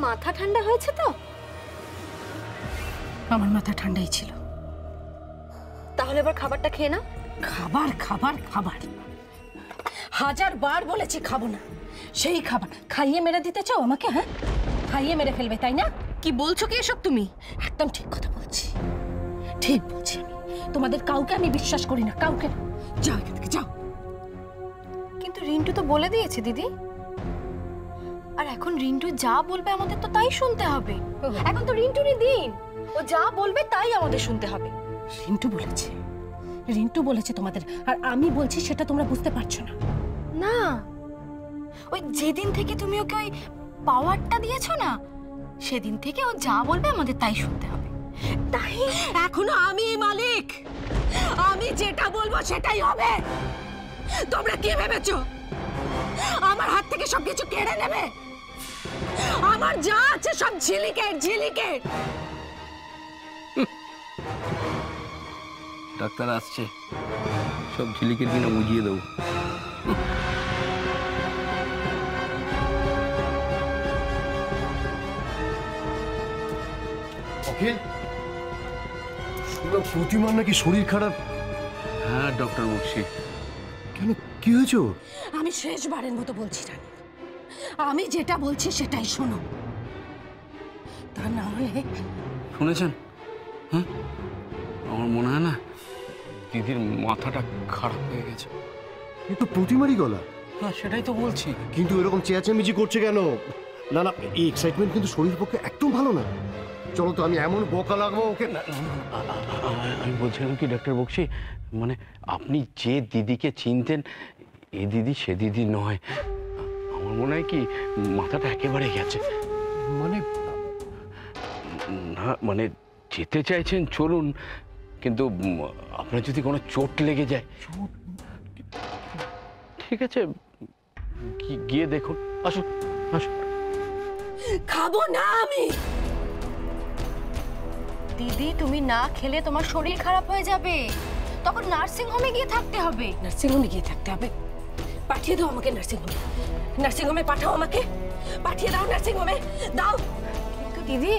মাথা ঠান্ডা হয়েছে তো? আমার মাথা ঠান্ডাই ছিল। তাহলে এবার খাবারটা খেয়ে নাও। খাবার খাবার খাবার, 1000 বার বলেছি খাবো না। সেই খাবার খাইয়ে মেরে দিতে চাও আমাকে? হ্যাঁ, খাইয়ে মেরে ফেলবে তাই না? কি বলছো কি এসব তুমি? একদম ঠিক কথা বলছি, ঠিক বলছি। তোমাদের কাউকে আমি বিশ্বাস করি না, কাউকে। যাও এখান থেকে, যাও। কিন্তু রিন্টু তো বলে দিয়েছে দিদি, আর এখন রিন্টু যা বলবে আমাদের তো তাই শুনতে হবে। এখন তো রিন্টুরই দিন, ও যা বলবে তাই আমাদের শুনতে হবে। রিন্টু বলেছে, রিন্টু বলেছে তোমাদের, আর আমি বলছি সেটা তোমরা বুঝতে পারছো না। না, ওই যেদিন থেকে তুমি ওকে ওই পাওয়ারটা দিয়েছো না, সেদিন থেকে ও যা বলবে আমাদের তাই শুনতে হবে। তাই এখনো আমি মালিক, আমি যেটা বলবো সেটাই হবে। তোমরা কি ভেবেছো আমার হাত থেকে সবকিছু কেড়ে নেবে? আমার যা আছে সব ঝিলিকের ঝিলিকের। ডাক্তার আসছে, সব ঝিলিকের কিনা বুঝিয়ে দেবো। অখিল, প্রতিমার নাকি শরীর খারাপ? হ্যাঁ ডক্টর বক্সি। কেন, কি হয়েছে? আমি শেষবারের মতো বলছি রানী, আমি যেটা বলছি সেটাই শোনো, তা না হলে। শুনেছেন? হ্যাঁ, আমার মনে হয় না দিদির মাথাটা খারাপ হয়ে গেছে। এ তো প্রতিমারই গলা। হ্যাঁ সেটাই তো বলছি। কিন্তু এরকম চেঁচামেচি করছে কেন? না না, এই এক্সাইটমেন্ট কিন্তু শরীরের পক্ষে একদম ভালো না। চলো তো, আমি এমন বকা লাগবো ওকে। আমি বলছিলাম কি ডক্টর বক্সি, মানে আপনি যে দিদিকে চিনতেন, এ দিদি সে দিদি নয়। আমার মনে হয় কি মাথাটা একেবারে গেছে। মানে না মানে যেতে চাইছেন চলুন, কিন্তু আপনার যদি কোনো চোট লেগে যায়। ঠিক আছে, গিয়ে দেখুন। আসুন আসুন। খাবো না আমি। দিদি, তুমি না খেলে তোমার শরীর খারাপ হয়ে যাবে, তখন নার্সিং হোমে গিয়ে থাকতে হবে। নার্সিং হোমে গিয়ে থাকতে হবে? পাঠিয়ে দাও আমাকে নার্সিং হোমে। নার্সিং হোমে পাঠাও আমাকে, পাঠিয়ে দাও নার্সিং হোমে, দাও। কিন্তু দিদি,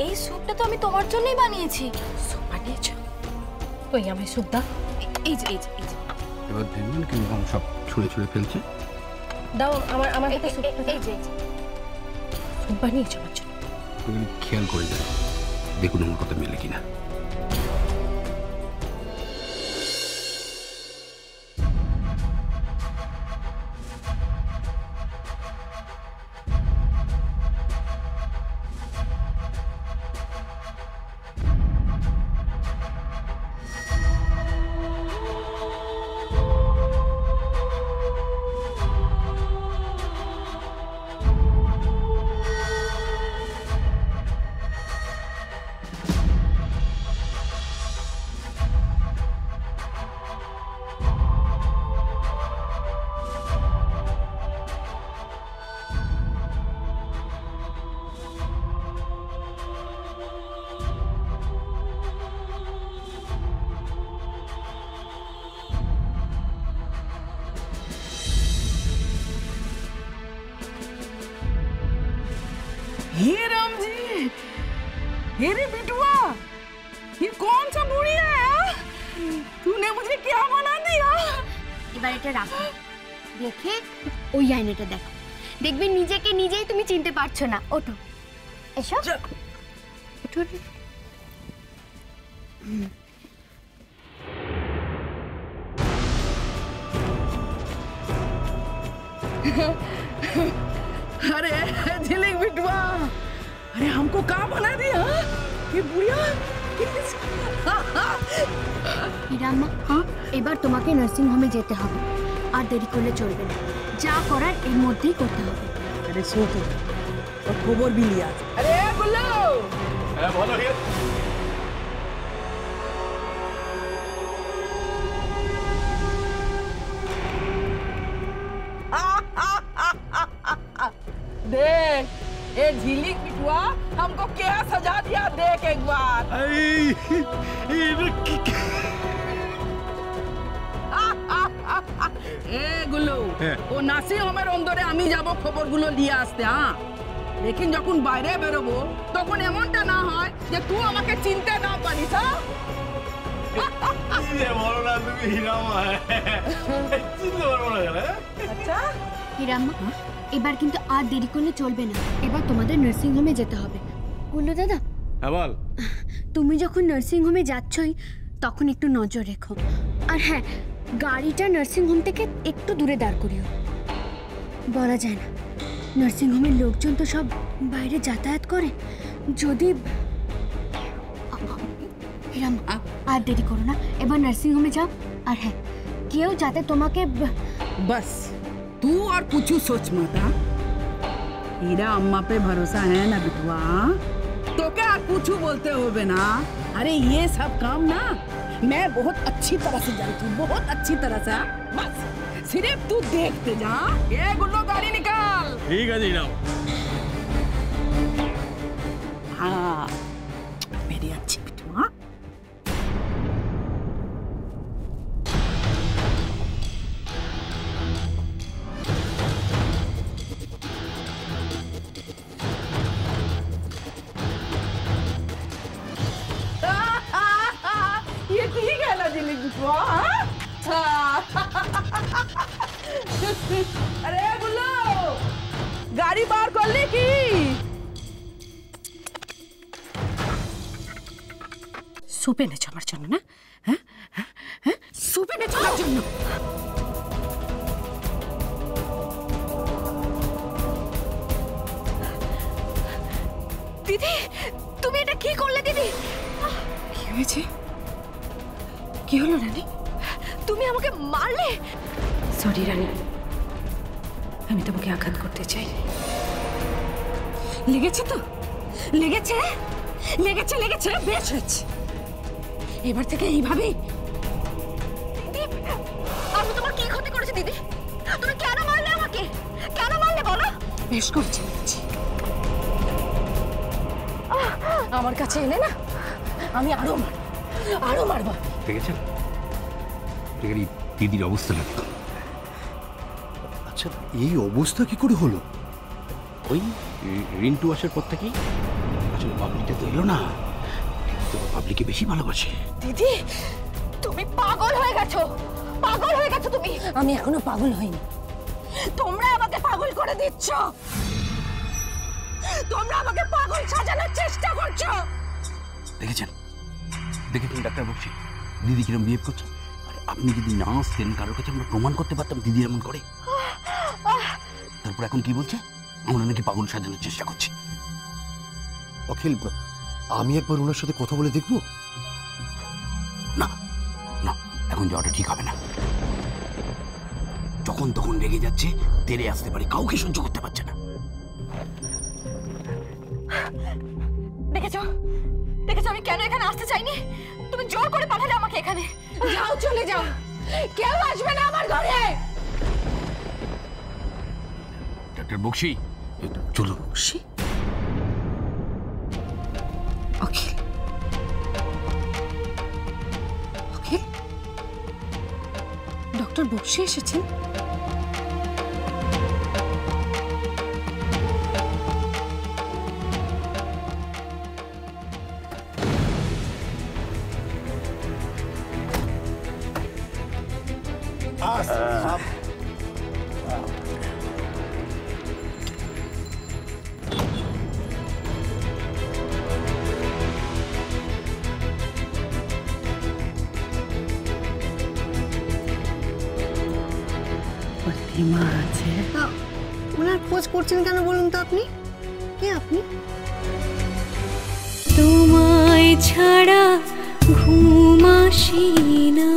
এই স্যুপটা তো আমি তোমার জন্যই বানিয়েছি। স্যুপ বানিয়েছো? ওই আমায় স্যুপ দাও। এই যে এই যে এই যে, এবার দেখবেন কিরকম সব ছুঁড়ে ছুঁড়ে ফেলছে। দাও আমার হাতে স্যুপ। এই যে স্যুপ বানিয়েছো আমার জন্য? খেয়াল করে যান, দেখুন আমার কথা মেলে কিনা। हे राम जी, हे रे बिटुआ, ये कौन सा बुढ़िया है? तूने मुझे क्या बना दिया? এবার এটা রাখো, দেখে ওই আয়নাটা দেখো, দেখবে নিজেকে নিজেই তুমি চিনতে পারছো না। ওঠো, এসো, ওঠো। अरे झिलिक बिटुआ, अरे हमको कहाँ बना दिया? ये बुढ़िया হিরাম্মা, এবার তোমাকে নার্সিং হোমে যেতে হবে, আর দেরি করলে চলবে না। যা করার এর মধ্যেই করতে হবে। अरे सो तो और खबर भी लिया। अरे गुल्लो, ভালো হিয়া। देख ये झिलिक बिटुआ हमको क्या सजा दिया, देख एक बार। এ গুলো ও নার্সিং হোমের অন্দরে আমি যাব খবরগুলো নিয়ে আসতে। হ্যাঁ लेकिन যখন বাইরে বেরোবো তখন এমনটা না হয় যে তুই আমাকে চিনতে না পারিস। আচ্ছা হিরাম্মা, এবার কিন্তু আর দেরি করলে চলবে না। এবার তোমাদের নার্সিং হোমে যেতে হবে। গুল্লু দাদা, বল। তুমি যখন নার্সিং হোমে যাচ্ছই তখন একটু নজর রেখো। আর হ্যাঁ, গাড়িটা নার্সিং হোম থেকে একটু দূরে দাঁড় করিও। বলা যায় না, নার্সিং হোমের লোকজন তো সব বাইরে যাতায়াত করে। যদি হিরাম্মা, আর দেরি করো না, এবার নার্সিং হোমে যাও। আর হ্যাঁ, কেউ যাতে তোমাকে बस तू और कुछ सोच मत। हीरा अम्मा पे भरोसा है ना बिटुआ? तो क्या कुछ बोलते होगे ना? अरे ये सब काम ना मैं बहुत अच्छी तरह से जानती हूँ, बहुत अच्छी तरह से। बस सिर्फ तू देखते जा। ये गुल्लो गाड़ी निकाल। ठीक है जी ना। हाँ मेरी अच्छी बिटुआ। ये ठीक है ना दिल्ली बिटुआ? अरे गुल्लो गाड़ी बाहर कर ली की? সুপ এনেছো আমার জন্য না? হ্যাঁ হ্যাঁ, সুপ এনেছো আমার জন্য। দিদি, তুমি এটা কি করলে দিদি? কি হয়েছে? কি হলো রানী? তুমি আমাকে মারলে? সরি রানী, আমি তোমাকে আঘাত করতে চাই। লেগেছে তো? লেগেছে লেগেছে লেগেছে, বেশ হয়েছে। এবার থেকে এইভাবেই। আমি তোমার কি ক্ষতি করেছি দিদি? তুমি কেন মারলে আমাকে? কেন মারলে বলো? বেশ করছে লেগেছে। আমার কাছে এলে না, আমি আরো মারবো। দেখেছেন দিদির অবস্থাটা? আচ্ছা, এই অবস্থা কি করে হলো? ওই রিন্টু আসার পর থেকেই আসলে পাবলিকটা তো এলো না, তো পাবলিককে বেশি ভালোবাসে। দিদি, তুমি পাগল হয়ে গেছো, পাগল হয়ে গেছো তুমি। আমি এখনো পাগল হইনি, তোমরা আমাকে পাগল করে দিচ্ছ। তোমরা আমাকে পাগল সাজানোর চেষ্টা করছো। দেখেছেন ডাক্তার বলছি দিদি কিরম বিহেভ করছে। আর আপনি যদি না আসতেন, কারোর কাছে আমরা প্রমাণ করতে পারতাম দিদি এমন করে। তারপর এখন কি বলছে? আমরা নাকি পাগল সাজানোর চেষ্টা করছি। অখিল, আমি একবার ওনার সাথে কথা বলে দেখবো। না না, এখন যাওয়াটা ঠিক হবে না। যখন তখন রেগে যাচ্ছে, তেড়ে আসতে পারে, কাউকে সহ্য করতে পারছে না। দেখেছো দেখেছো আমি কেন এখানে আসতে চাইনি? তুমি জোর করে পাঠালে আমাকে এখানে। যাও, চলে যাও, কেউ আসবে না আমার ঘরে। ডাক্তার বক্সি, চলুন। বক্সি? অখিল, অখিল, ডক্টর বক্সি এসেছেন? প্রতিমা আছে। ওনার খোঁজ করছেন কেন বলুন তো আপনি? কে আপনি? তোমায় ছাড়া ঘুম আসি না।